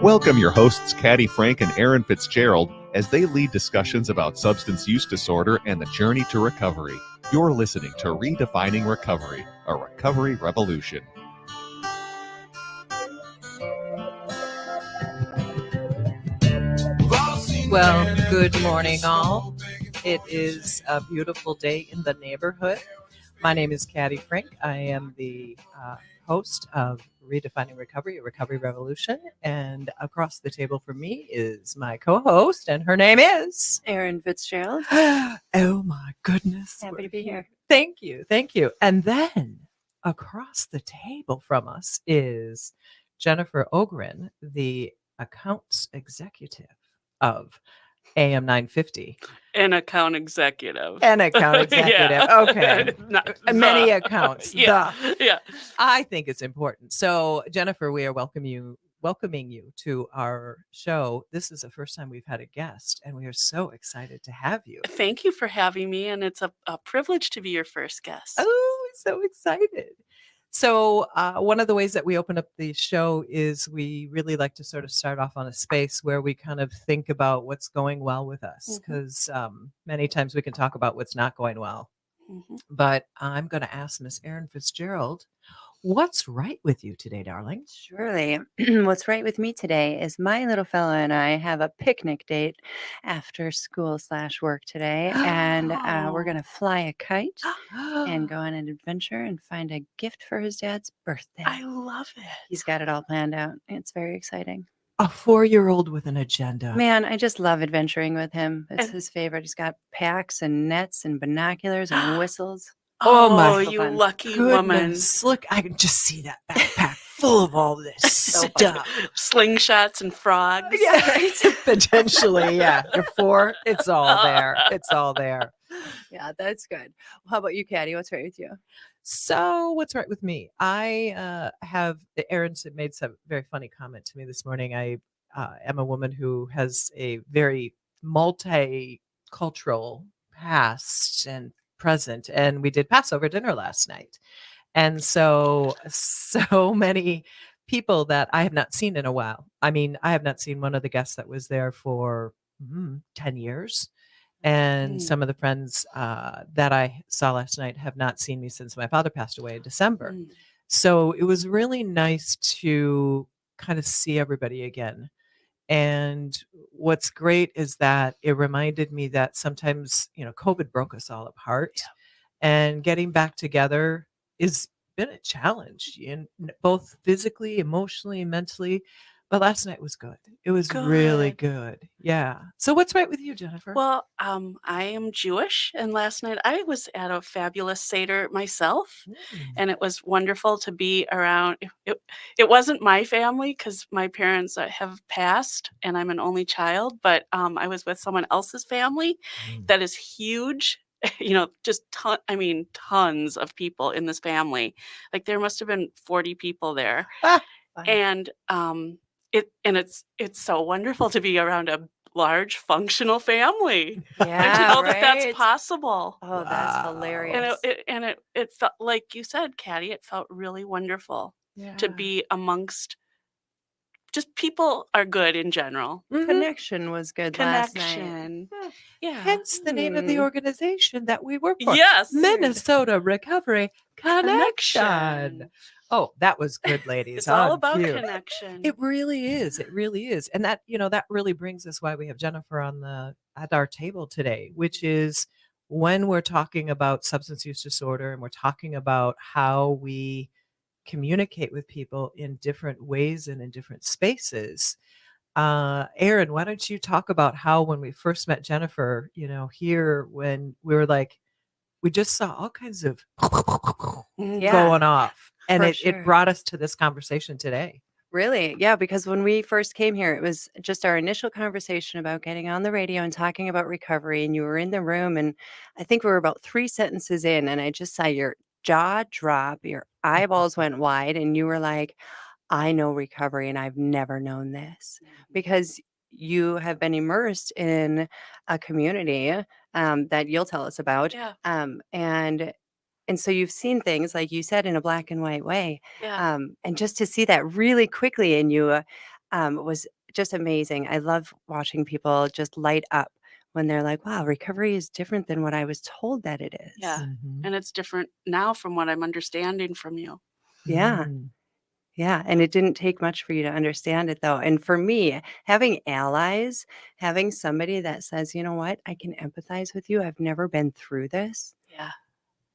Welcome your hosts, Caddy Frank and Erin Fitzgerald, as they lead discussions about substance use disorder and the journey to recovery. You're listening to Redefining Recovery, a recovery revolution. Well, good morning, all. It is a beautiful day in the neighborhood. My name is Caddy Frank. I am the host of Redefining Recovery, a recovery revolution. And across the table from me is my co-host, and her name is Erin Fitzgerald. Oh my goodness. Happy to be here. Thank you. Thank you. And then across the table from us is Jennifer Ogren, the accounts executive of AM 950. An account executive. An account executive. Yeah. Okay. Many accounts. Yeah. Yeah. I think it's important. So, Jennifer, we are welcoming you to our show. This is the first time we've had a guest, and we are so excited to have you. Thank you for having me, and it's a privilege to be your first guest. Oh, so excited. So one of the ways that we open up the show is we really like to sort of start off on a space where we kind of think about what's going well with us, because many times we can talk about what's not going well. But I'm going to ask Miss Erin Fitzgerald, what's right with you today, darling? Surely. What's right with me today is my little fella and I have a picnic date after school/work today. And we're going to fly a kite and go on an adventure and find a gift for his dad's birthday. I love it. He's got it all planned out. It's very exciting. A 4-year-old with an agenda. Man, I just love adventuring with him. It's his favorite. He's got packs and nets and binoculars and whistles. Oh my you fun. lucky woman. Look, I can just see that backpack full of all this stuff. Slingshots and frogs. Yeah, potentially. Yeah. You're 4. It's all there. It's all there. Yeah, that's good. How about you, Caddy? What's right with you? So what's right with me? I Erin made some very funny comment to me this morning. I am a woman who has a very multicultural past and present, and we did Passover dinner last night. And so many people that I have not seen in a while. I mean, I have not seen one of the guests that was there for 10 years. And some of the friends that I saw last night have not seen me since my father passed away in December. So it was really nice to kind of see everybody again. And what's great is that it reminded me that sometimes, COVID broke us all apart, and getting back together has been a challenge, both physically, emotionally, mentally. But last night was good. It was really good. Yeah. So what's right with you, Jennifer? Well, I am Jewish, and last night I was at a fabulous Seder myself, and it was wonderful to be around. It wasn't my family because my parents have passed, and I'm an only child, but I was with someone else's family that is huge. Just tons of people in this family. Like there must have been 40 people there, and it's so wonderful to be around a large functional family. Yeah, and to know right? that that's possible. Oh, that's hilarious. And it felt, like you said, Caddy, it felt really wonderful to be amongst just people are good in general. Connection was good last night. Connection. Yeah. Hence the name of the organization that we work for. Yes. Minnesota Recovery Connection. Oh, that was good, ladies. It's all about connection. It really is. It really is. And that, that really brings us why we have Jennifer at our table today, which is when we're talking about substance use disorder and we're talking about how we communicate with people in different ways and in different spaces. Erin, why don't you talk about how when we first met Jennifer, here when we were like, we just saw all kinds of going off. And it brought us to this conversation today. Really? Yeah, because when we first came here, it was just our initial conversation about getting on the radio and talking about recovery. And you were in the room, and I think we were about 3 sentences in, and I just saw your jaw drop, your eyeballs went wide, and you were like, I know recovery, and I've never known this. Because you have been immersed in a community that you'll tell us about. Yeah. And so you've seen things, like you said, in a black and white way. Yeah. And just to see that really quickly in you was just amazing. I love watching people just light up when they're like, wow, recovery is different than what I was told that it is. Yeah. Mhm. And it's different now from what I'm understanding from you. Yeah. Mm. Yeah. And it didn't take much for you to understand it, though. And for me, having allies, having somebody that says, you know what, I can empathize with you. I've never been through this, Yeah.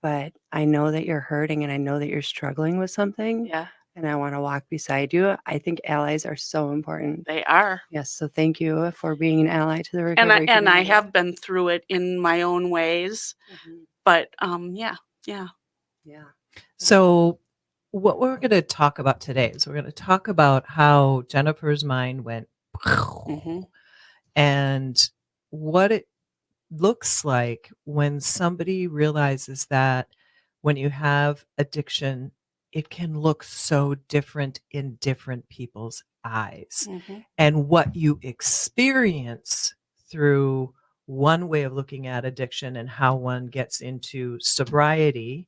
but I know that you're hurting and I know that you're struggling with something Yeah. and I want to walk beside you. I think allies are so important. They are. Yes. So thank you for being an ally to the And I recovery and I community. have been through it in my own ways. Mhm. But yeah. Yeah. So, what we're going to talk about today is we're going to talk about how Jennifer's mind went Hmm. and what it looks like when somebody realizes that when you have addiction, it can look so different in different people's eyes. Hmm. And what you experience through one way of looking at addiction and how one gets into sobriety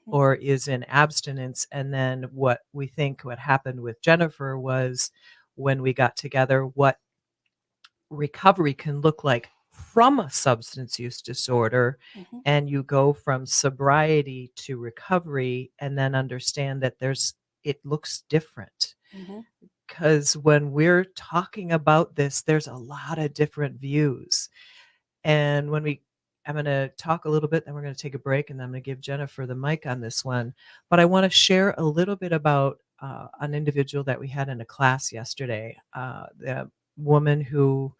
or is in abstinence. And then what we think what happened with Jennifer was when we got together, what recovery can look like from a substance use disorder. Hmm. And you go from sobriety to recovery and then understand that it looks different. Hmm. Because when we're talking about this, there's a lot of different views. And I'm going to talk a little bit, then we're going to take a break, and then I'm going to give Jennifer the mic on this one. But I want to share a little bit about an individual that we had in a class yesterday. The woman who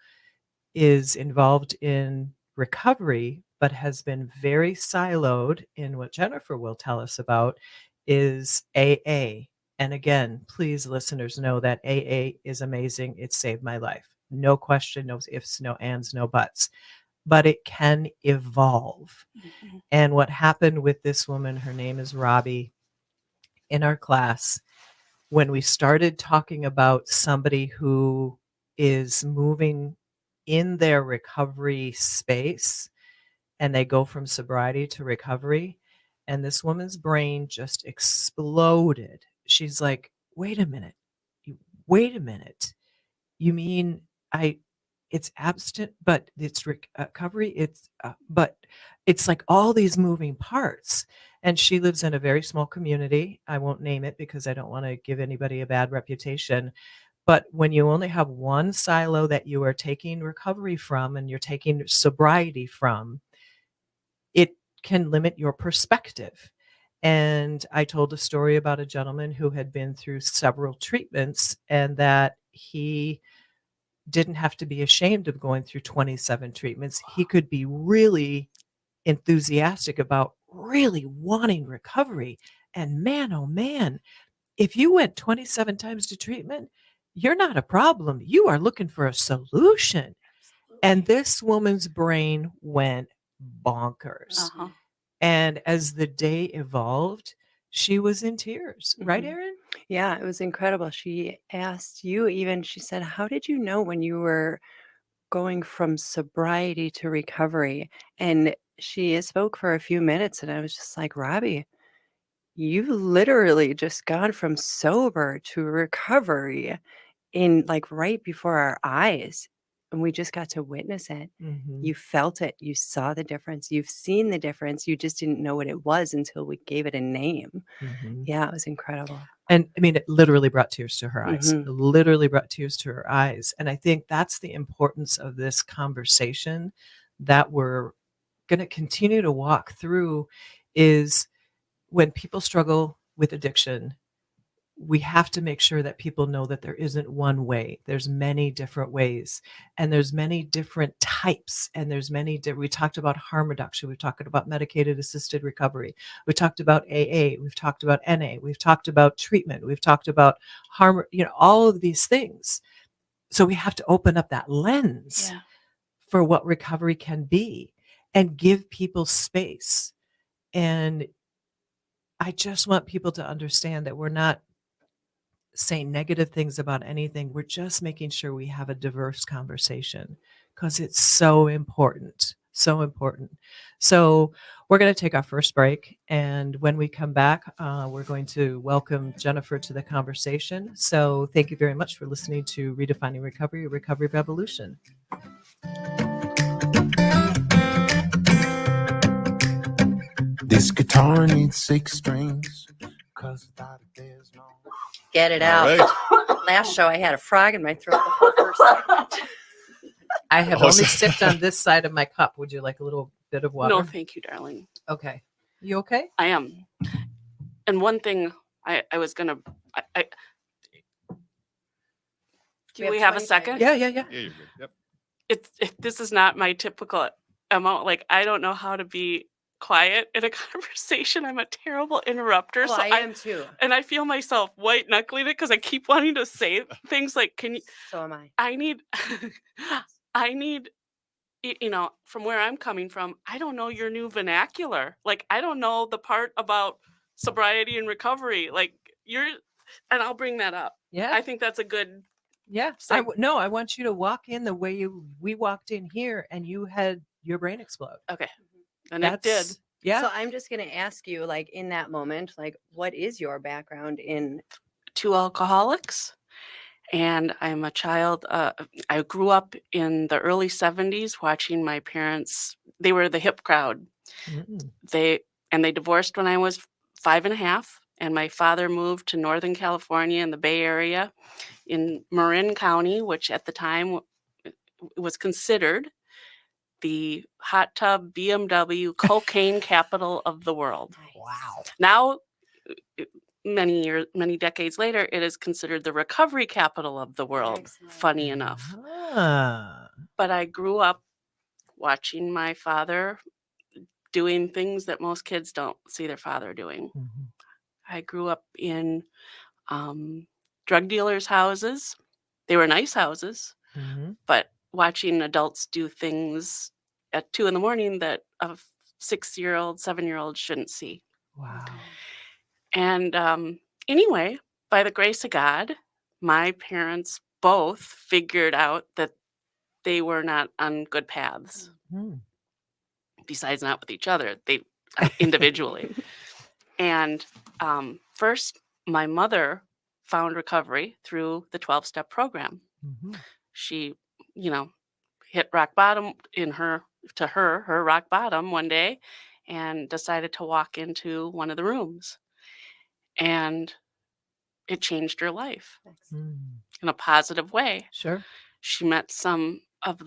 is involved in recovery, but has been very siloed in what Jennifer will tell us about is AA. And again, please, listeners, know that AA is amazing. It saved my life. No question, no ifs, no ands, no buts. But it can evolve. Hmm. And what happened with this woman, her name is Robbie, in our class, when we started talking about somebody who is moving in their recovery space and they go from sobriety to recovery, and this woman's brain just exploded. She's like, wait a minute. Wait a minute. You mean I it's abstinent, but it's recovery. But it's like all these moving parts. And she lives in a very small community. I won't name it because I don't want to give anybody a bad reputation. But when you only have one silo that you are taking recovery from and you're taking sobriety from, it can limit your perspective. And I told a story about a gentleman who had been through several treatments and that he didn't have to be ashamed of going through 27 treatments. He could be really enthusiastic about really wanting recovery. And man, oh man, if you went 27 times to treatment, you're not a problem. You are looking for a solution. And this woman's brain went bonkers. Uh-huh. And as the day evolved, she was in tears. Right, Mhm. Erin? Yeah, it was incredible. She asked you even, she said, how did you know when you were going from sobriety to recovery? And she spoke for a few minutes, and I was just like, Robbie, you've literally just gone from sober to recovery in like right before our eyes. And we just got to witness it. Mm-hmm. You felt it. You saw the difference. You've seen the difference. You just didn't know what it was until we gave it a name. Mm-hmm. Yeah, it was incredible. And I mean, it literally brought tears to her eyes. Mhm. It literally brought tears to her eyes. And I think that's the importance of this conversation that we're going to continue to walk through is when people struggle with addiction, we have to make sure that people know that there isn't one way. There's many different ways and there's many different types and there's we talked about harm reduction. We've talked about medicated assisted recovery. We talked about AA. We've talked about NA. We've talked about treatment. We've talked about harm, all of these things. So we have to open up that lens Yeah. for what recovery can be and give people space. And I just want people to understand that we're not saying negative things about anything. We're just making sure we have a diverse conversation because it's so important. So important. So we're going to take our first break. And when we come back, we're going to welcome Jennifer to the conversation. So thank you very much for listening to Redefining Recovery, a Recovery Revolution. This guitar needs 6 strings, 'cause without it there's no... Get it All out. right. Last show, I had a frog in my throat the whole first segment. I have Oh, only so- sipped on this side of my cup. Would you like a little bit of water? No, thank you, darling. Okay. You okay? I am. And one thing I was gonna. Do we have a 20 second? Yeah. Yeah, you're good. Yep. This is not my typical amount. Like, I don't know how to be quiet in a conversation. I'm a terrible interrupter. Well, so I am too. and I feel myself white knuckling it because I keep wanting to say things like, "Can you?" So am I. I need, I need, from where I'm coming from, I don't know your new vernacular. Like, I don't know the part about sobriety and recovery. Like, and I'll bring that up. Yeah. I think that's a good. Yeah. No, I want you to walk in the way we walked in here and you had your brain explode. Okay. And it did. Yeah. So I'm just going to ask you, like, in that moment, like, what is your background in? 2 alcoholics, and I'm a child. I grew up in the early 70s watching my parents. They were the hip crowd. Mm. They divorced when I was 5.5, and my father moved to Northern California in the Bay Area in Marin County, which at the time was considered the hot tub BMW cocaine capital of the world. Wow. Now, many decades later, it is considered the recovery capital of the world. Excellent. Funny enough. Ah. But I grew up watching my father doing things that most kids don't see their father doing. Mhm. I grew up in drug dealers' houses. They were nice houses, Mhm. but watching adults do things at 2 a.m. that a 6-year-old, 7-year-old shouldn't see. Wow. And anyway, by the grace of God, my parents both figured out that they were not on good paths, Mm. besides not with each other, they individually. And first, my mother found recovery through the 12-step program. Mhm. She, hit rock bottom her rock bottom one day and decided to walk into one of the rooms. And it changed her life Mm. in a positive way. Sure. She met some of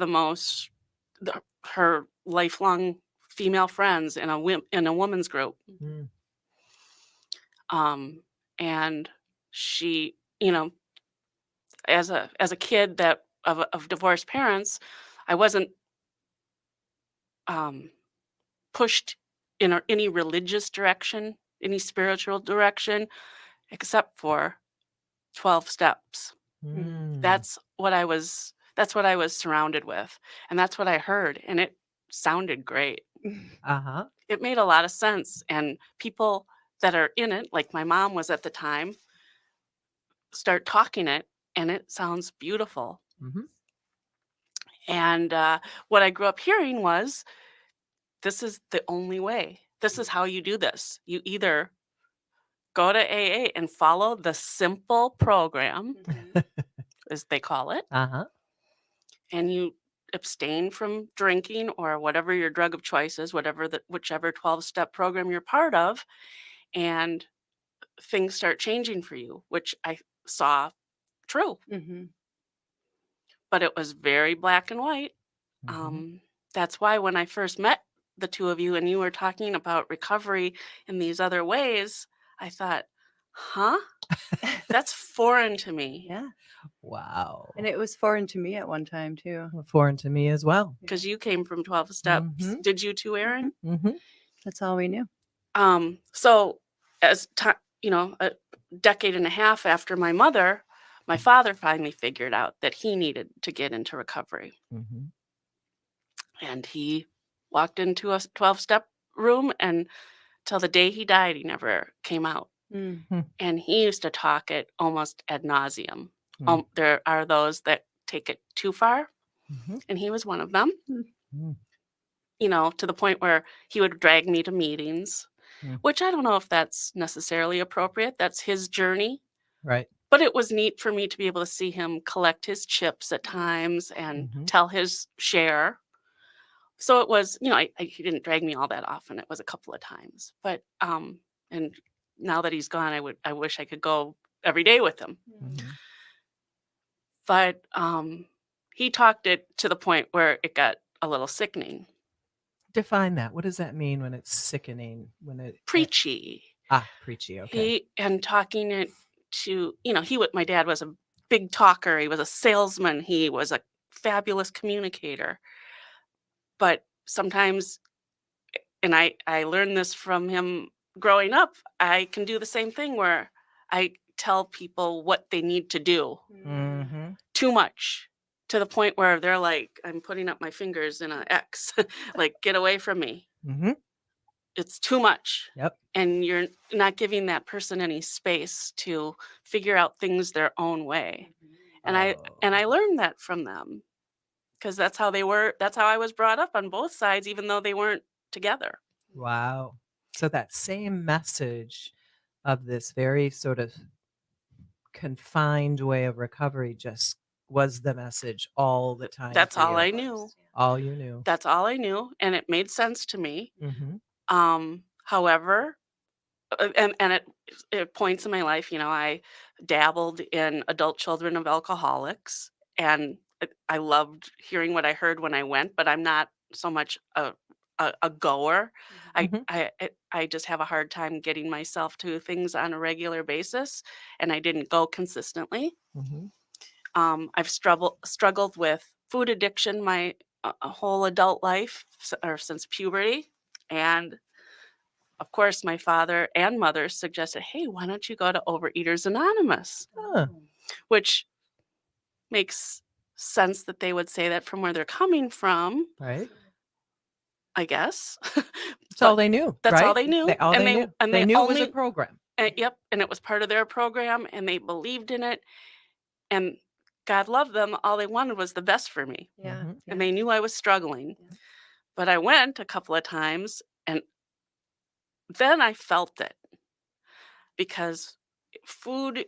her lifelong female friends in a women's group. Mm. And she, as a kid of divorced parents, I wasn't pushed in any religious direction, any spiritual direction, except for 12 steps. Mm. That's what I was surrounded with, and that's what I heard, and it sounded great. Uh-huh. It made a lot of sense, and people that are in it, like my mom was at the time, start talking it, and it sounds beautiful. Mhm. And what I grew up hearing was, this is the only way. This is how you do this. You either go to AA and follow the simple program, as they call it, Uh-huh. and you abstain from drinking or whatever your drug of choice is, whichever 12-step program you're part of, and things start changing for you, which I saw true. Mhm. But it was very black and white. Mhm. That's why when I first met the two of you and you were talking about recovery in these other ways, I thought, huh? That's foreign to me. Yeah. Wow. And it was foreign to me at one time too. Foreign to me as well. Because you came from 12 steps. Mhm. Did you too, Erin? Mm-hmm. That's all we knew. So as a decade and a half after my mother, my father finally figured out that he needed to get into recovery. Mm-hmm. And he walked into a 12-step room, and till the day he died, he never came out. Mm. And he used to talk it almost ad nauseum. Mm. There are those that take it too far, Mm-hmm. and he was one of them. Mm. to the point where he would drag me to meetings, Mm. which I don't know if that's necessarily appropriate. That's his journey. Right. But it was neat for me to be able to see him collect his chips at times and Mhm. tell his share. So it was, he didn't drag me all that often. It was a couple of times. But and now that he's gone, I wish I could go every day with him. Mhm. But he talked it to the point where it got a little sickening. Define that. What does that mean when it's sickening? When it Preachy. preachy. Okay. And talking it to, my dad was a big talker. He was a salesman. He was a fabulous communicator. But sometimes, and I learned this from him growing up, I can do the same thing where I tell people what they need to do Mm-hmm. too much, to the point where they're like, I'm putting up my fingers in an X, like, get away from me. Mm-hmm. It's too much. Yep. And you're not giving that person any space to figure out things their own way. And I learned that from them, because that's how I was brought up on both sides, even though they weren't together. Wow. So that same message of this very sort of confined way of recovery just was the message all the time. That's for all you. I knew. All you knew. That's all I knew, and it made sense to me. Mm-hmm. However, and at points in my life, I dabbled in adult children of alcoholics, and I loved hearing what I heard when I went, but I'm not so much a goer. Mhm. I just have a hard time getting myself to things on a regular basis, and I didn't go consistently. Mm-hmm. I've struggled with food addiction my whole adult life, or since puberty, and of course, my father and mother suggested, hey, why don't you go to Overeaters Anonymous? Huh. Which makes sense that they would say that from where they're coming from, Right. I guess. That's all they knew. That's all right? they knew. All And they they- knew. and they they knew it was only- a program. Yep, and it was part of their program, and they believed in it. And God loved them. All they wanted was the best for me. Yeah. Mhm. And they knew I was struggling. Yeah. But I went a couple of times, and then I felt it, because food,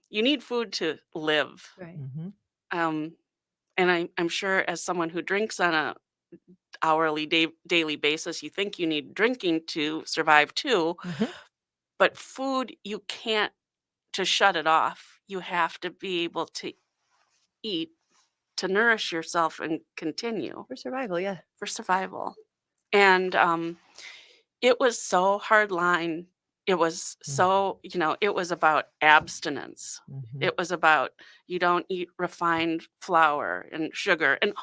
you need food to live. Right. Mhm. And I'm sure, as someone who drinks on a hourly daily basis, you think you need drinking to survive too. Mhm. But food, you can't, to shut it off. You have to be able to eat to nourish yourself and continue For survival, yeah. for survival. And it was so hard line. It was so, it was about abstinence. Mhm. It was about, you don't eat refined flour and sugar. And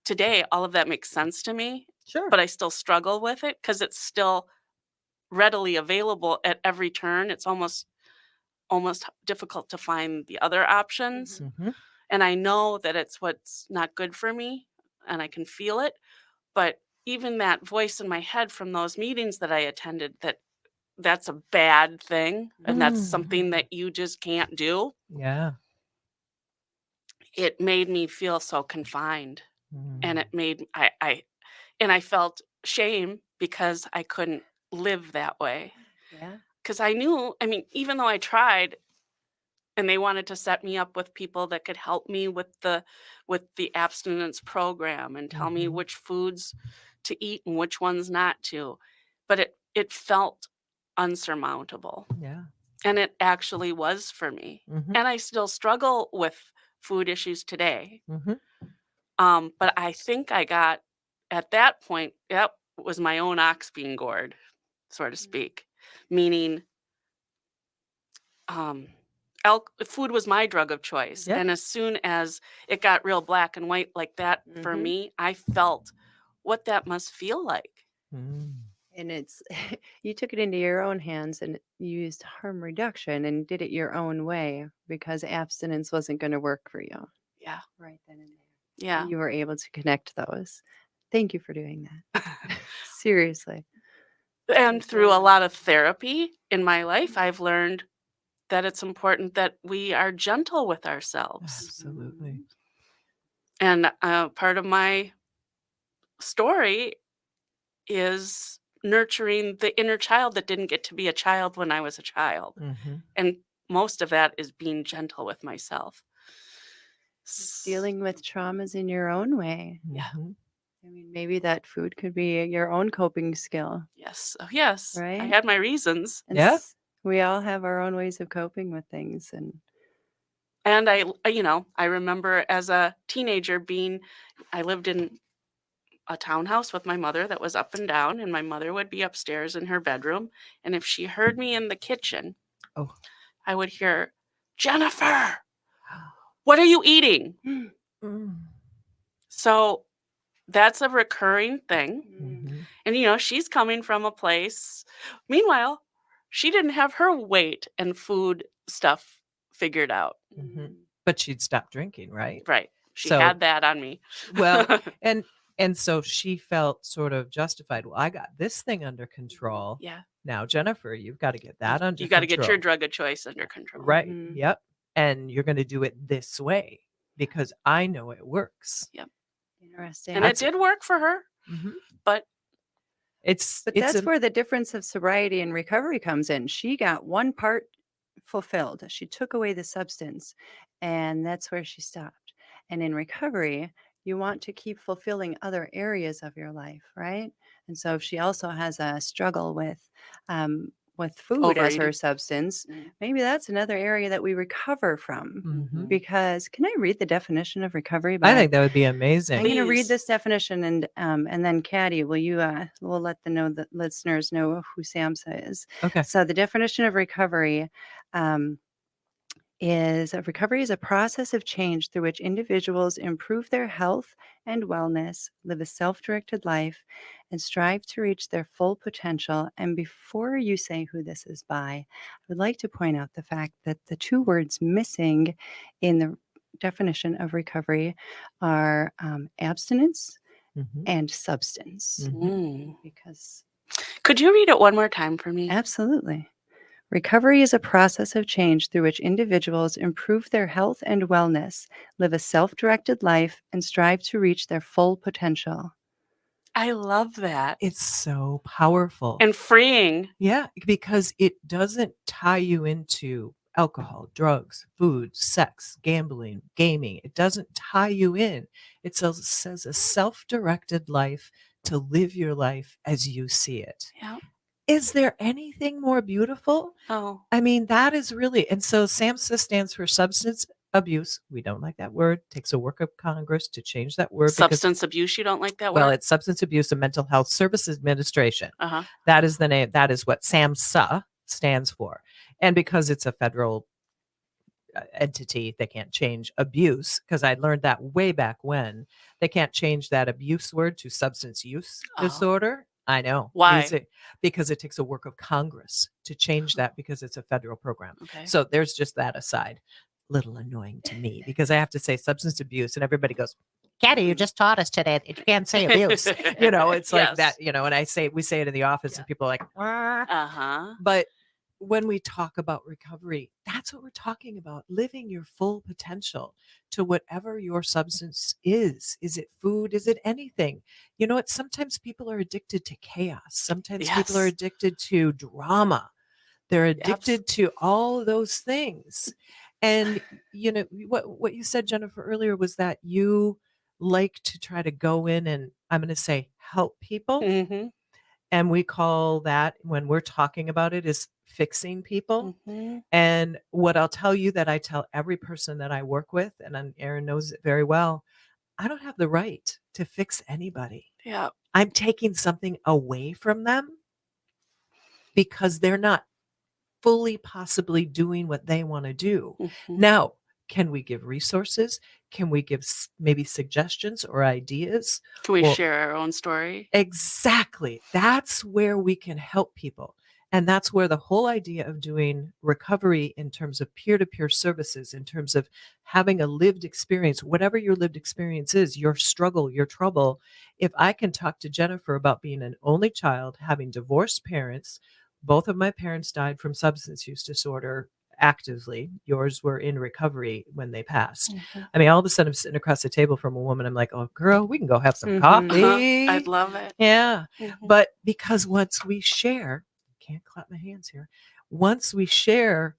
today, all of that makes sense to me, Sure. but I still struggle with it because it's still readily available at every turn. It's almost difficult to find the other options. Mhm. And I know that it's what's not good for me, and I can feel it. But even that voice in my head from those meetings that I attended, that's a bad thing, and that's something that you just can't do. Yeah. It made me feel so confined, and Mm. it made I felt shame because I couldn't live that way. Yeah. Because I knew, even though I tried, and they wanted to set me up with people that could help me with the abstinence program and tell me Mhm. which foods to eat and which ones not to, but it felt unsurmountable. Yeah. And it actually was for me. Mhm. And I still struggle with food issues today. Mhm. But I think I got, at that point, that was my own ox being gored, so to speak. Meaning, food was my drug of choice. Yep. And as soon as it got real black and white like that for Mhm. me, I felt what that must feel like. Mm. And it's you took it into your own hands and you used harm reduction and did it your own way because abstinence wasn't going to work for you Yeah. right then and there. Yeah. And you were able to connect those. Thank you for doing that. Seriously. And That's through a awesome. lot of therapy in my life, I've learned that it's important that we are gentle with ourselves. Absolutely. And part of my story is nurturing the inner child that didn't get to be a child when I was a child. Mhm. And most of that is being gentle with myself. Dealing with traumas in your own way. Yeah. Mhm. I mean, maybe that food could be your own coping skill, Yes. Oh, yes. I right? had my reasons. And Yeah. we all have our own ways of coping with things. And And I remember as a teenager I lived in a townhouse with my mother that was up and down, and my mother would be upstairs in her bedroom. And if she heard me in the kitchen, Oh. I would hear, Jennifer, what are you eating? Mm. So that's a recurring thing. Mhm. And, she's coming from a place. Meanwhile, she didn't have her weight and food stuff figured out. Mhm. But she'd stopped drinking, right? Right. She So- had that on me. Well, and so she felt sort of justified. Well, I got this thing under control. Yeah. Now, Jennifer, you've got to get that under You got to control. get your drug of choice under control. Right. Mhm. Yep. And you're going to do it this way because I know it works. interesting. And That's- it did work for her, Mhm. but It's That's a- where the difference of sobriety and recovery comes in. She got one part fulfilled. She took away the substance, and that's where she stopped. And in recovery, you want to keep fulfilling other areas of your life, right? And so if she also has a struggle with food as her Overeating. substance, Mm. maybe that's another area that we recover from. Mhm. Because can I read the definition of recovery? I think that would be amazing. I'm going to read Please. this definition, and then Caddy, will you? We'll let the listeners know who SAMHSA is. Okay. So the definition of recovery is a process of change through which individuals improve their health and wellness, live a self-directed life, and strive to reach their full potential. And before you say who this is by, I would like to point out the fact that the two words missing in the definition of recovery are abstinence Mhm. and substance. Mhm. Mm. Because Could you read it one more time for me? absolutely. Recovery is a process of change through which individuals improve their health and wellness, live a self-directed life, and strive to reach their full potential. I love that. It's so powerful. And freeing. Yeah, because it doesn't tie you into alcohol, drugs, food, sex, gambling, gaming. It doesn't tie you in. It says a self-directed life to live your life as you see it. Yeah. Is there anything more beautiful? Oh. I mean, that is really, and so SAMHSA stands for substance abuse. We don't like that word. Takes a work of Congress to change that word. Substance abuse, you don't like that Well, word? it's Substance Abuse and Mental Health Services Administration. Uh-huh. That is the name. That is what SAMHSA stands for. And because it's a federal entity, they can't change abuse, because I learned that way back when. They can't change that abuse word to substance use Oh. disorder. I know. Why? Because it takes a work of Congress to change that, because it's a federal program. Okay. So there's just that aside. Little annoying to me because I have to say substance abuse and everybody goes, Caddy, you just taught us today that you can't say abuse. It's like Yes. that, and we say it in the office Yeah. and people are like, "Ah." Uh-huh. But when we talk about recovery, that's what we're talking about, living your full potential to whatever your substance is. Is it food? Is it anything? Sometimes people are addicted to chaos. Sometimes people are Yes. addicted to drama. They're addicted to all of those things. And what you said, Jennifer, earlier was that you like to try to go in and, I'm going to say, help people. Mm-hmm. And we call that, when we're talking about it, is fixing people. Mm-hmm. And what I'll tell you, that I tell every person that I work with, and Erin knows it very well, I don't have the right to fix anybody. Yeah. I'm taking something away from them because they're not fully possibly doing what they want to do. Mm-hmm. Now, can we give resources? Can we give maybe suggestions or ideas? Can we Well, share our own story? Exactly. That's where we can help people. And that's where the whole idea of doing recovery in terms of peer-to-peer services, in terms of having a lived experience, whatever your lived experience is, your struggle, your trouble. If I can talk to Jennifer about being an only child, having divorced parents, both of my parents died from substance use disorder actively. Yours were in recovery when they passed. Mhm. I mean, all of a sudden I'm sitting across the table from a woman. I'm like, oh, girl, we can go have some Mhm. coffee. I'd love it. Yeah. Mhm. But because once we share, can't clap my hands here. Once we share,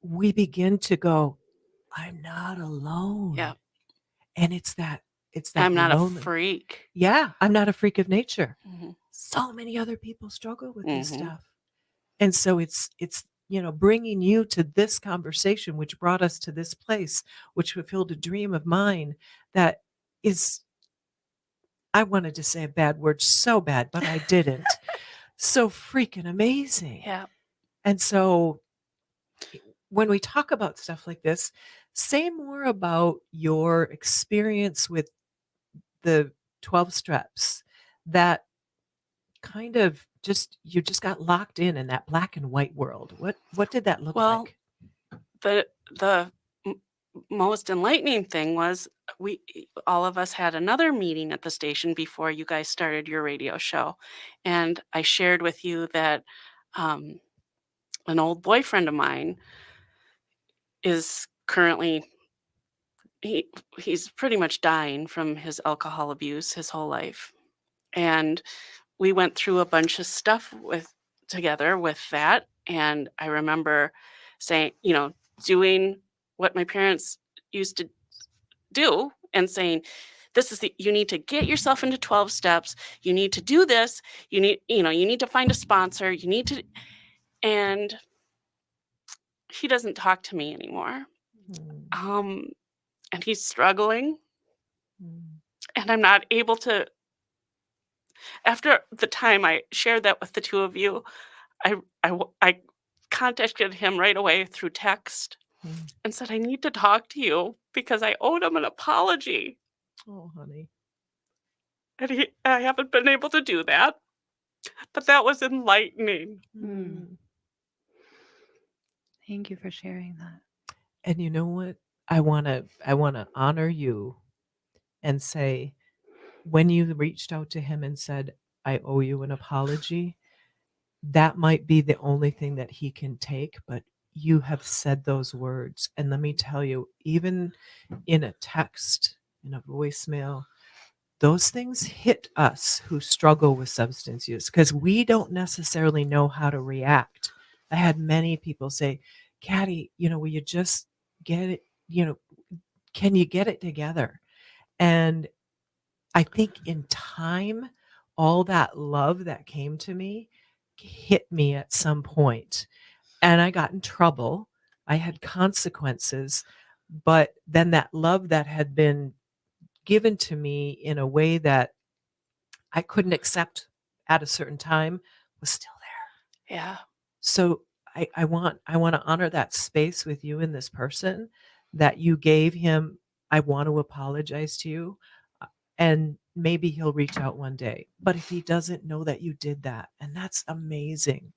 we begin to go, I'm not alone. Yeah. And it's that I'm not a lonely. freak. Yeah, I'm not a freak of nature. Mhm. So many other people struggle with this Mhm. stuff. And so it's bringing you to this conversation, which brought us to this place, which fulfilled a dream of mine that is, I wanted to say a bad word so bad, but I didn't. So freaking amazing. Yeah. And so when we talk about stuff like this, say more about your experience with the 12 steps that kind of you just got locked in that black and white world. What did that look Well, like? the m- most enlightening thing was all of us had another meeting at the station before you guys started your radio show, and I shared with you that um, an old boyfriend of mine is currently he he's pretty much dying from his alcohol abuse his whole life, and we went through a bunch of stuff together with that, and I remember saying, doing what my parents used to do and saying, this is you need to get yourself into 12 steps, you need to do this, you need to find a sponsor, you need to, and he doesn't talk to me anymore. Mm, um and he's struggling, mm, and I'm not able to. After the time I shared that with the two of you, I contacted him right away through text mm. and said, I need to talk to you because I owed him an apology. Oh, honey. And I haven't been able to do that. But that was enlightening. Mm. Thank you for sharing that. And you know what? I want to honor you and say, when you reached out to him and said, I owe you an apology, that might be the only thing that he can take, but you have said those words. And let me tell you, even in a text, in a voicemail, those things hit us who struggle with substance use because we don't necessarily know how to react. I had many people say, Caddy, will you just get it? Can you get it together? And I think in time, all that love that came to me hit me at some point, and I got in trouble. I had consequences, but then that love that had been given to me in a way that I couldn't accept at a certain time was still there. Yeah. So I want to honor that space with you and this person that you gave him. I want to apologize to you, and maybe he'll reach out one day. But if he doesn't, know that you did that, and that's amazing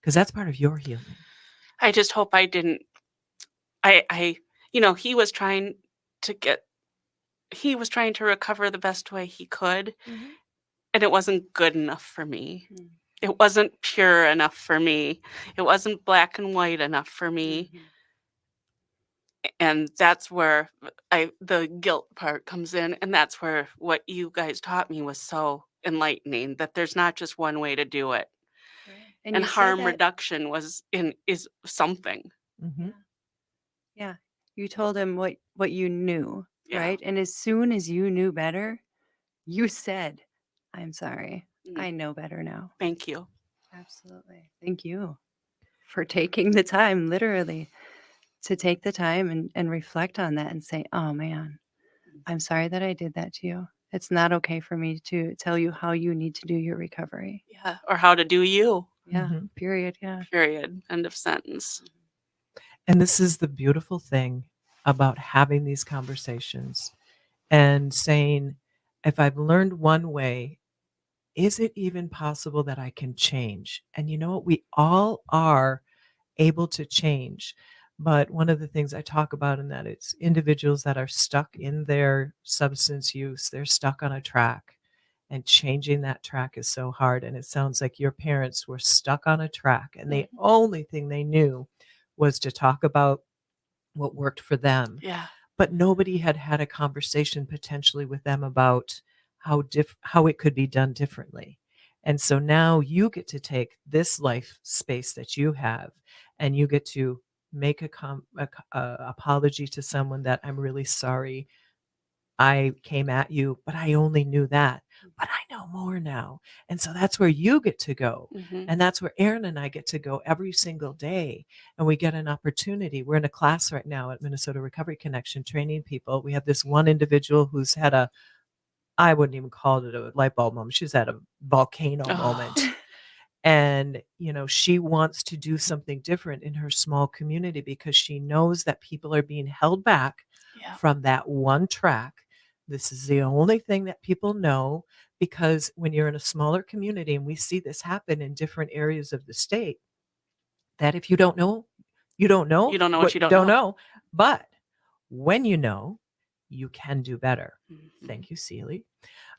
because that's part of your healing. I just hope I didn't. He was trying to recover the best way he could, and it wasn't good enough for me. Mm. It wasn't pure enough for me. It wasn't black and white enough for me. And that's where the guilt part comes in, and that's where what you guys taught me was so enlightening, that there's not just one way to do it. Right. And And you said harm that, reduction is something. Mhm. yeah, you told him what you knew, Yeah. right? And as soon as you knew better, you said, I'm sorry. Mm. I know better now. Thank you. Absolutely. Thank you for taking the time, literally, to take the time and reflect on that and say, oh man, I'm sorry that I did that to you. It's not okay for me to tell you how you need to do your recovery. Yeah. Or how to do you. Yeah. Mhm. Period. Yeah. Period. End of sentence. And this is the beautiful thing about having these conversations and saying, if I've learned one way, is it even possible that I can change? And you know what? We all are able to change. But one of the things I talk about in that, it's individuals that are stuck in their substance use, they're stuck on a track, and changing that track is so hard. And it sounds like your parents were stuck on a track, and the only thing they knew was to talk about what worked for them. Yeah. But nobody had had a conversation potentially with them about how it could be done differently. And so now you get to take this life space that you have, and you get to make a apology to someone that I'm really sorry I came at you, but I only knew that. But I know more now. And so that's where you get to go. Hmm. And that's where Erin and I get to go every single day. And we get an opportunity. We're in a class right now at Minnesota Recovery Connection training people. We have this one individual who's had I wouldn't even call it a light bulb moment. She's had a volcano Oh. moment. And, she wants to do something different in her small community because she knows that people are being held back Yeah. from that one track. This is the only thing that people know, because when you're in a smaller community, and we see this happen in different areas of the state, that if you don't know, you don't know. You don't know what you don't know. But when you know, you can do better. Mhm. Thank you, Celie,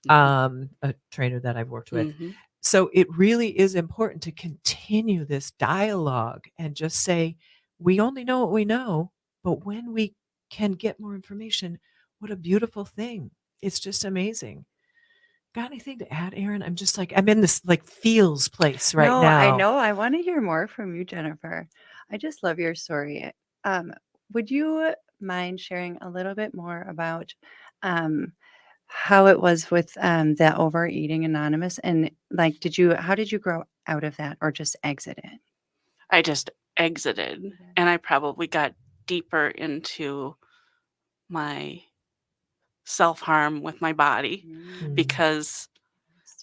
Mhm. a trainer that I've worked with. Mhm. So it really is important to continue this dialogue and just say, we only know what we know, but when we can get more information, what a beautiful thing. It's just amazing. Got anything to add, Erin? I'm in this feels place right No, now. I know. I want to hear more from you, Jennifer. I just love your story. Would you mind sharing a little bit more about um, how it was with the Overeating Anonymous, and how did you grow out of that, or just exit it? I just exited, and I probably got deeper into my self-harm with my body Mm. because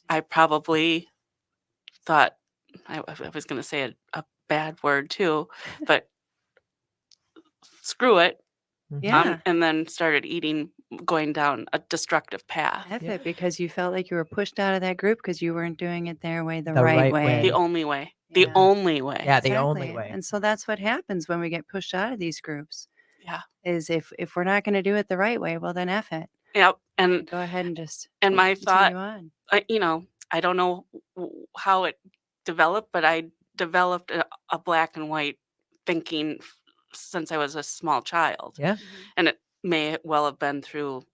I probably thought I was going to say a bad word too, but screw it. Mhm. Yeah. And then started going down a destructive path. F Yeah. it, because you felt like you were pushed out of that group because you weren't doing it their way, the The right right way. way. The only way. The Yeah. only way. Yeah, the only Exactly. way. And so that's what happens when we get pushed out of these groups. Yeah. Is if we're not going to do it the right way, well then F it. Yep. And Go ahead and just my thought, continue on. I don't know how it developed, but I developed a black and white thinking since I was a small child. Yeah. And it may well have been through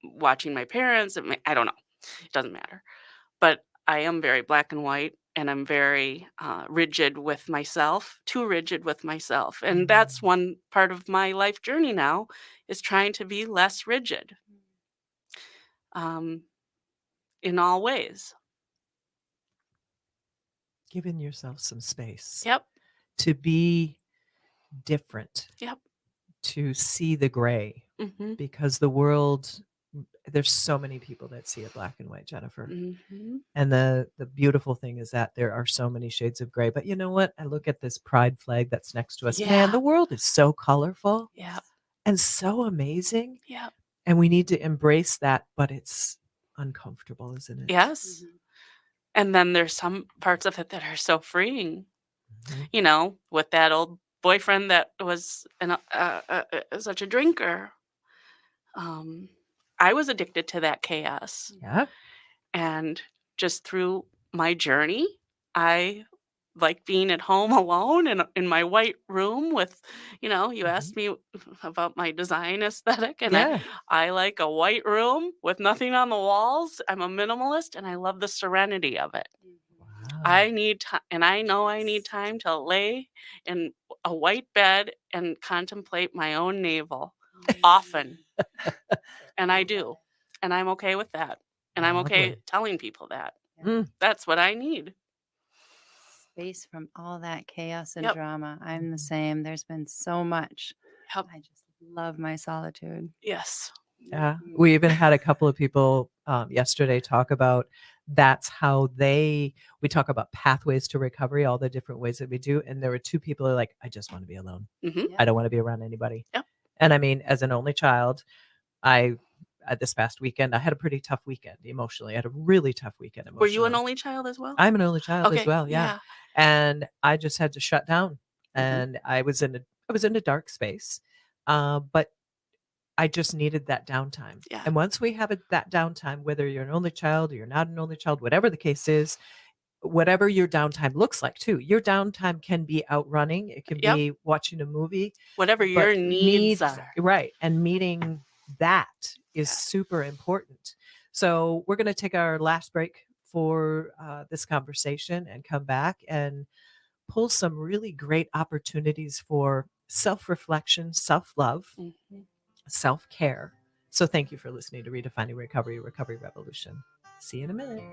watching my parents. I don't know. It doesn't matter. But I am very black and white, and I'm very rigid with myself, too rigid with myself. And that's one part of my life journey now, is trying to be less rigid in all ways. Giving yourself some space Yep. to be different, Yep. to see the gray, Mm-hmm. because the world, there's so many people that see it black and white, Jennifer. Mm-hmm. And the beautiful thing is that there are so many shades of gray. But you know what? I look at this pride flag that's next to us. Yeah. Man, the world is so colorful Yep. and so amazing. Yep. And we need to embrace that, but it's uncomfortable, isn't it? Yes. And then there's some parts of it that are so freeing. Mhm. With that old boyfriend that was such a drinker. I was addicted to that chaos. Yeah. And just through my journey, I like being at home alone in my white room with, you asked me about my design aesthetic, and Yeah. I like a white room with nothing on the walls. I'm a minimalist, and I love the serenity of it. Wow. I need time, and I know I need time to lay in a white bed and contemplate my own navel often. And I do. And I'm okay with that. And I'm okay Lovely. telling people that. Mm. That's what I need. Space from all that chaos and Yep. drama. I'm the same. There's been so much. Yep. I just love my solitude. Yes. Yeah. We even had a couple of people yesterday talk about that's how we talk about pathways to recovery, all the different ways that we do. And there were two people who are like, I just want to be alone. Hmm. I don't want to be around anybody. Yep. And I mean, as an only child, this past weekend, I had a pretty tough weekend emotionally. I had a really tough weekend emotionally. Were you an only child as well? I'm an only child as Okay, well. Yeah. And I just had to shut down, and I was in a dark space. But I just needed that downtime. Yeah. And once we have that downtime, whether you're an only child or you're not an only child, whatever the case is, whatever your downtime looks like too. Your downtime can be out running, it can Yep. be watching a movie, Whatever your but needs are. right, and meeting that is Yes. super important. So we're going to take our last break for this conversation and come back and pull some really great opportunities for self-reflection, self-love, Mhm. self-care. So thank you for listening to Redefining Recovery, Recovery Revolution. See you in a minute.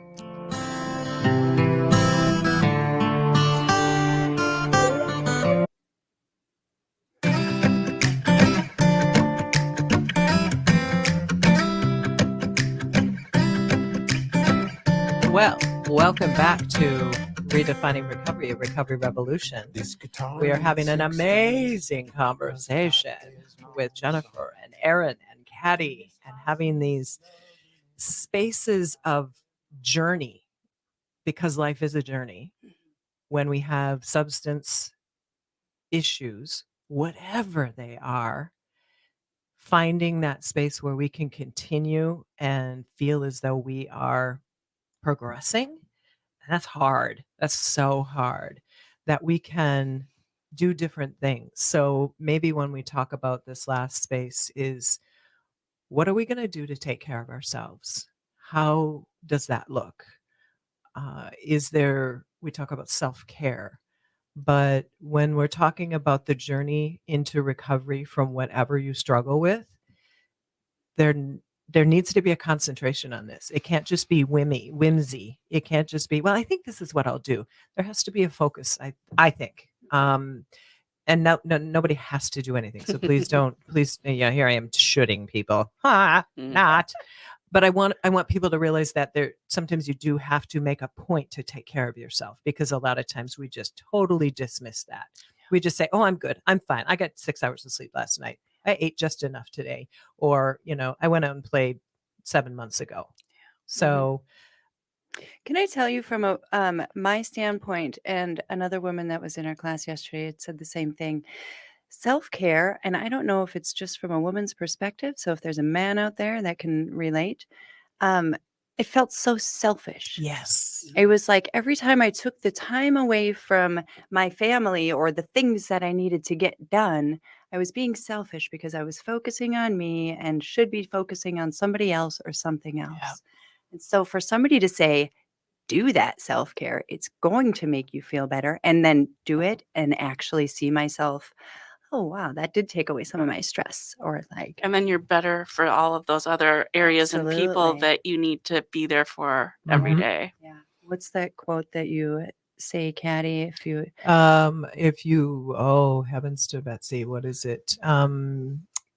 Well, welcome back to Redefining Recovery, a Recovery Revolution. This guitar We are having an needs 6 amazing strings. conversation with Jennifer and Erin and Caddy, and having these spaces of journey, because life is a journey. When we have substance issues, whatever they are, finding that space where we can continue and feel as though we are progressing. And that's hard. That's so hard that we can do different things. So maybe when we talk about this last space is, what are we going to do to take care of ourselves? How does that look? We talk about self-care, but when we're talking about the journey into recovery from whatever you struggle with, there needs to be a concentration on this. It can't just be whimsy. It can't just be, well, I think this is what I'll do. There has to be a focus, I think. And nobody has to do anything. So please don't, yeah, here I am shooting people. Not. But I want people to realize that sometimes you do have to make a point to take care of yourself, because a lot of times we just totally dismiss that. We just say, oh, I'm good. I'm fine. I got 6 hours of sleep last night. I ate just enough today. Or, I went out and played 7 months ago. So Can I tell you from my standpoint, and another woman that was in our class yesterday had said the same thing. Self-care, and I don't know if it's just from a woman's perspective, so if there's a man out there that can relate, it felt so selfish. yes. It was like every time I took the time away from my family or the things that I needed to get done, I was being selfish because I was focusing on me and should be focusing on somebody else or something else. And so for somebody to say, do that self-care, it's going to make you feel better, and then do it and actually see myself, oh, wow, that did take away some of my stress, or like, And then you're better for all of those other areas and people absolutely. that you need to be there for every Mhm. day. Yeah. What's that quote that you say, Caddy? If you, oh heavens to Betsy, what is it?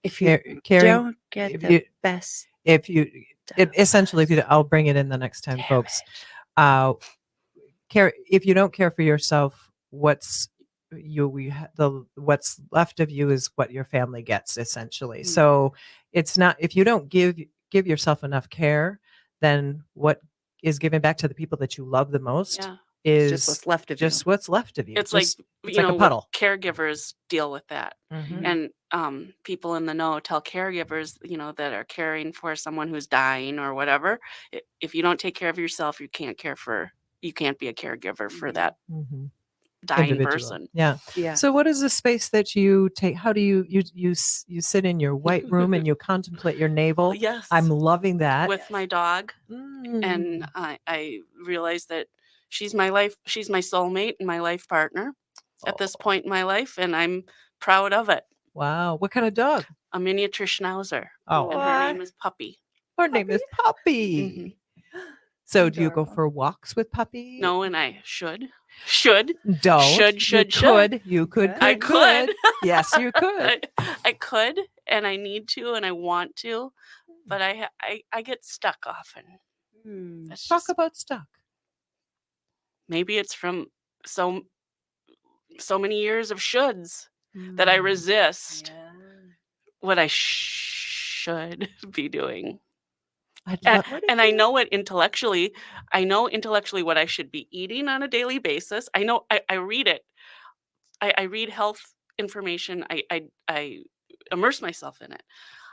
If you Caring, don't get if the you, best if you, essentially, if you, I'll bring it in the next time, damn folks. it. If you don't care for yourself, what's left of you is what your family gets, essentially. Mm. So it's not, if you don't give yourself enough care, then what is given back to the people that you love the most Yeah. is Just what's left of just what's left of you. It's like, it's you like know, a puddle. caregivers deal with that. Mhm. And people in the know tell caregivers, that are caring for someone who's dying or whatever, if you don't take care of yourself, you can't be a caregiver for that Mhm. dying Individual. person. Yeah. Yeah. So what is the space that you take? How do you sit in your white room and you contemplate your navel? Yes. I'm loving that. With my dog, and Mm. I realized that she's my soulmate and my life partner at this Oh, point in my life, and I'm proud of it. wow. What kind of dog? A miniature schnauzer, Oh, and her name is Puppy. her name is Puppy. So do you go Adorable. for walks with Puppy? No, and I should. Don't. Should. You could. I could. Yes, you could. I could, and I need to, and I want to, but I get stuck often. Hmm. That's Talk just, about stuck. maybe it's from so many years of shoulds that I resist Yeah. what I should be doing. I'd And, love- and I know it intellectually. I know intellectually what I should be eating on a daily basis. I know I read it. I read health information. I immerse myself in it.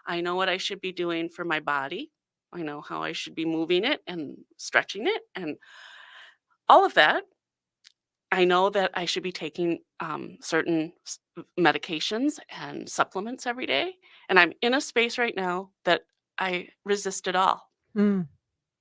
I know what I should be doing for my body. I know how I should be moving it and stretching it and all of that, I know that I should be taking certain medications and supplements every day. And I'm in a space right now that I resist it all. Mm.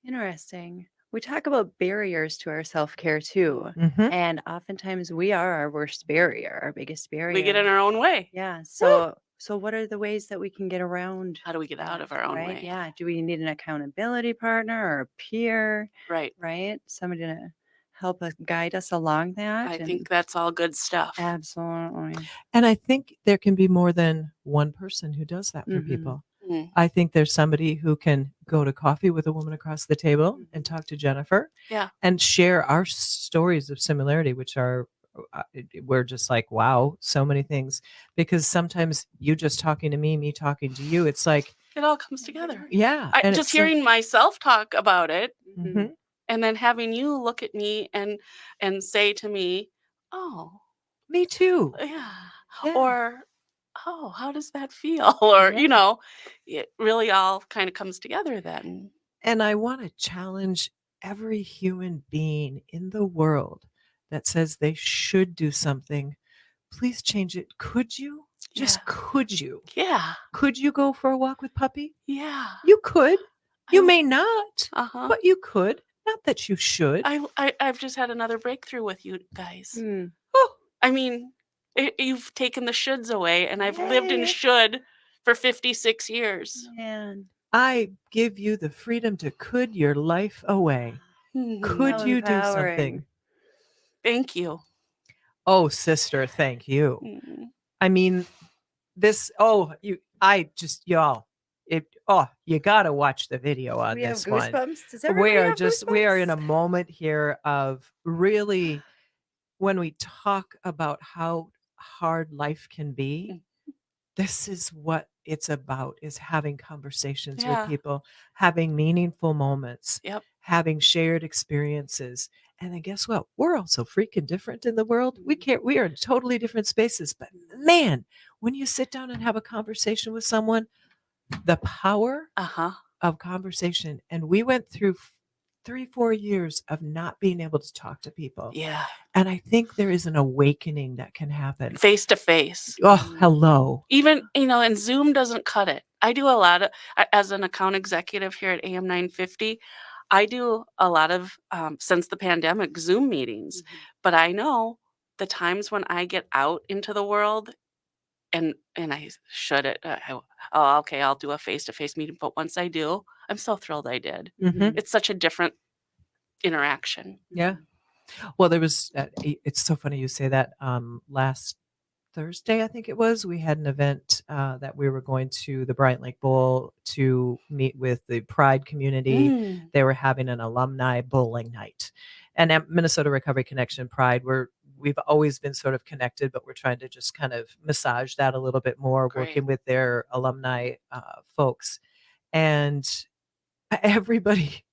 Interesting. We talk about barriers to our self-care too. Mhm. And oftentimes we are our worst barrier, our biggest barrier. We get in our own way. Yeah. So what are the ways that we can get around How do we get out that, of our own right? way? Yeah. Do we need an accountability partner or a peer, Right. right? Somebody to help us guide us along that. I and think that's all good stuff. absolutely. And I think there can be more than one person who does that for Mhm. people. Mm. I think there's somebody who can go to coffee with a woman across the table and talk to Jennifer Yeah. and share our stories of similarity, which are, we're just like, wow, so many things. Because sometimes you just talking to me talking to you, it's like, It all comes together. yeah. I, and just it's like, hearing myself talk about it mhm, and then having you look at me and say to me, "Oh, me too. yeah," Yeah. or "Oh, how does that feel?" Or Yeah. it really all kind of comes together then. And I want to challenge every human being in the world that says they should do something. Please change it. Could you? Just Yeah. could you? Yeah. Could you go for a walk with Puppy? Yeah. You could. I You w- may not, Uh-huh. but you could. Not that you should. I've just had another breakthrough with you guys. Mm. Oh, I mean, you've taken the shoulds away, and I've lived in Yay. should for 56 years. Man, I give you the freedom to could your life away. Mhm. Could how you do empowering. something? Thank you. Oh, sister, thank you. Mhm. I mean, y'all, you got to watch the video on We have this one. goosebumps. Does everybody have We are in goosebumps? a moment here of really, when we talk about how hard life can be, this is what it's about, is having conversations with Yeah. people, having meaningful moments, Yep. having shared experiences. And then guess what? We're all so freaking different in the world. We are in totally different spaces. But man, when you sit down and have a conversation with someone, the power Uh-huh. of conversation. And we went through 3-4 years of not being able to talk to people. Yeah. And I think there is an awakening that can happen. Face to face. Oh, hello. Even, and Zoom doesn't cut it. I do a lot of, as an account executive here at AM 950, I do a lot of, since the pandemic, Zoom meetings. But I know the times when I get out into the world and I should it, oh, okay, I'll do a face-to-face meeting. But once I do, I'm so thrilled I did. Mhm. It's such a different interaction. Yeah. Well, there was, it's so funny you say that. Last Thursday, I think it was, we had an event that we were going to the Bryant Lake Bowl to meet with the Pride community. Mm. They were having an alumni bowling night. And at Minnesota Recovery Connection Pride, we've always been sort of connected, but we're trying to just kind of massage that a little bit more, Great. working with their alumni folks. And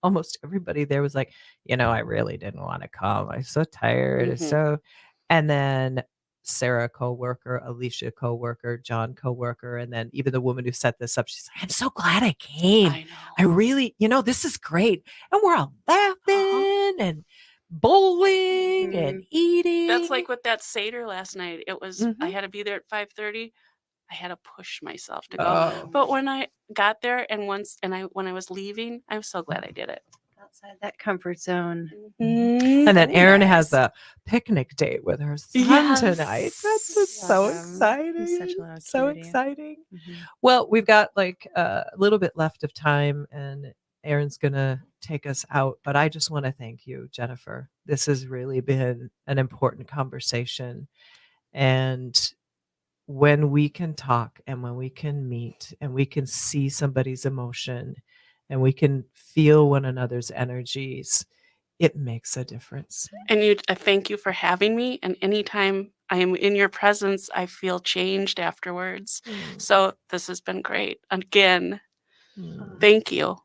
almost everybody there was like, I really didn't want to come. I'm so tired. It's Mhm. so, and then Sarah coworker, Alicia coworker, John coworker, and then even the woman who set this up, she's like, I'm so glad I came. I I know. really, this is great. And we're all laughing and bowling and eating. That's like with that Seder last night. It was, I Mhm. had to be there at 5:30. I had to push myself to go. Oh. But when I got there and when I was leaving, I was so glad I did it. Outside that comfort zone. And then Oh, Erin has yes. a picnic date with her son Yes. tonight. That's just so Love 'em. exciting. He's such a little So cutie. exciting. Mhm. Well, we've got like a little bit left of time, and Erin's going to take us out. But I just want to thank you, Jennifer. This has really been an important conversation. And when we can talk and when we can meet and we can see somebody's emotion and we can feel one another's energies, it makes a difference. And I thank you for having me. And anytime I am in your presence, I feel changed afterwards. So this has been great. Again, thank you.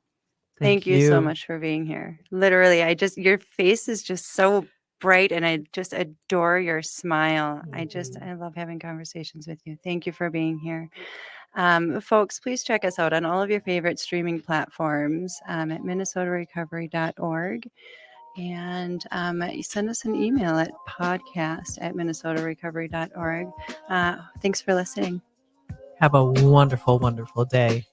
Thank you so much for being here. Literally, your face is just so bright and I just adore your smile. I love having conversations with you. Thank you for being here. Folks, please check us out on all of your favorite streaming platforms at minnesotarecovery.org. And you send us an email at podcast@minnesotarecovery.org. Thanks for listening. Have a wonderful, wonderful day.